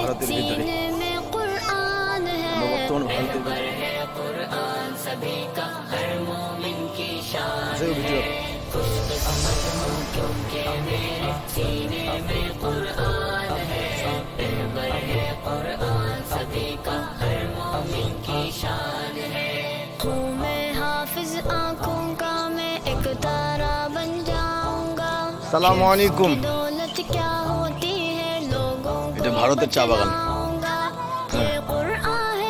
ভারতের ভিতরে আমরা বর্তমান ভারতের ভিতরে ভিতরে আসসালামু আলাইকুম। এটা ভারতের চা বাগান।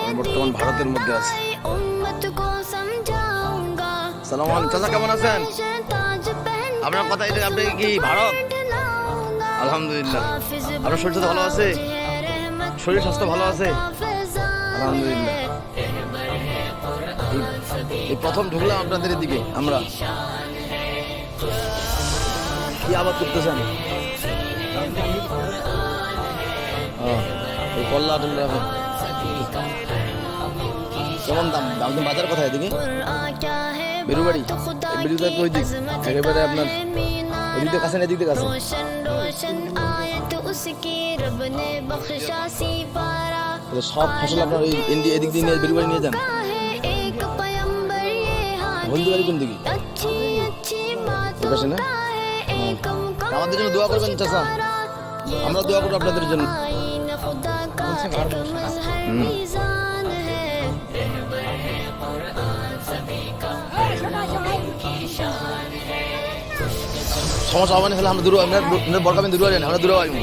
আমি বর্তমান ভারতের মধ্যে আছি। আসসালামু আলাইকুম। চাচা কেমন আছেন? আপনার কথা, এটা আপনি কি ভারত? আলহামদুলিল্লাহ। আপনার শরীর স্বাস্থ্য ভালো আছে? শরীর স্বাস্থ্য ভালো আছে? আলহামদুলিল্লাহ। এই প্রথম ঢুকলাম আপনাদের দিকে। আমরা কি আবাদ করতেছেন? এই কল্লা টল্লা কেমন দাম? দাম বাজার কোথায়? এদিকে বেরুবাড়ি, বেরুবাড়ি ওই দিক একেবারে আপনার ওই দিকে কাছে না, এদিক কাছে সব ফসল আপনার ওই ইন্ডিয়া এদিক দিয়ে নিয়ে বেরুবাড়ি নিয়ে যান। হলদিবাড়ি কোন দিকে? পাশে না? আমাদের জন্য দোয়া করবেন চাচা, আমরা দোয়া করবো আপনাদের জন্য। সমস্যা হবে না, তাহলে আমরা দূর বরকাবেন দূর হলেন, আমরা দূর হইব।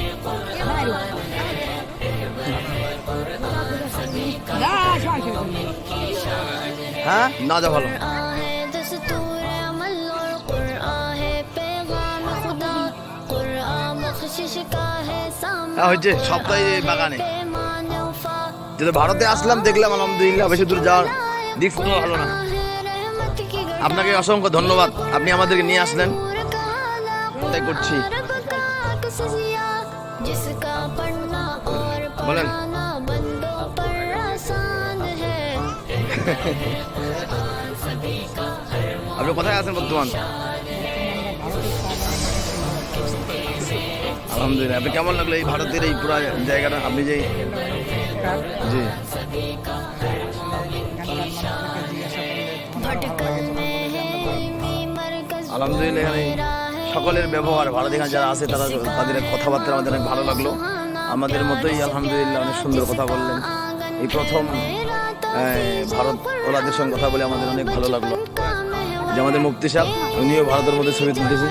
হ্যাঁ না যা ভালো। হচ্ছে সপ্তাহে বাগানে যেটা ভারতে আসলাম, দেখলাম আলহামদুলিল্লাহ। বেশি দূর যাওয়ার দিক ভালো না। আপনাকে অসংখ্য ধন্যবাদ, আপনি আমাদেরকে নিয়ে আসলেন, তাই করছি। বলেন আপনি কোথায় আছেন বর্তমান? আলহামদুলিল্লাহ। আপনি কেমন লাগলো এই ভারতের এই পুরো জায়গাটা? আপনি যে জি আলহামদুলিল্লাহ, এখানে সকলের ব্যবহার ভারত এখানে যারা আছে তারা তাদের কথাবার্তা আমাদের অনেক ভালো লাগলো। আমাদের মতোই আলহামদুলিল্লাহ অনেক সুন্দর কথা বললেন। এই প্রথম ভারত ওলাদের সঙ্গে কথা বলে আমাদের অনেক ভালো লাগলো। যে আমাদের মুফতি সাহেব, উনিও ভারতের মধ্যে ছবি তুলতেছে।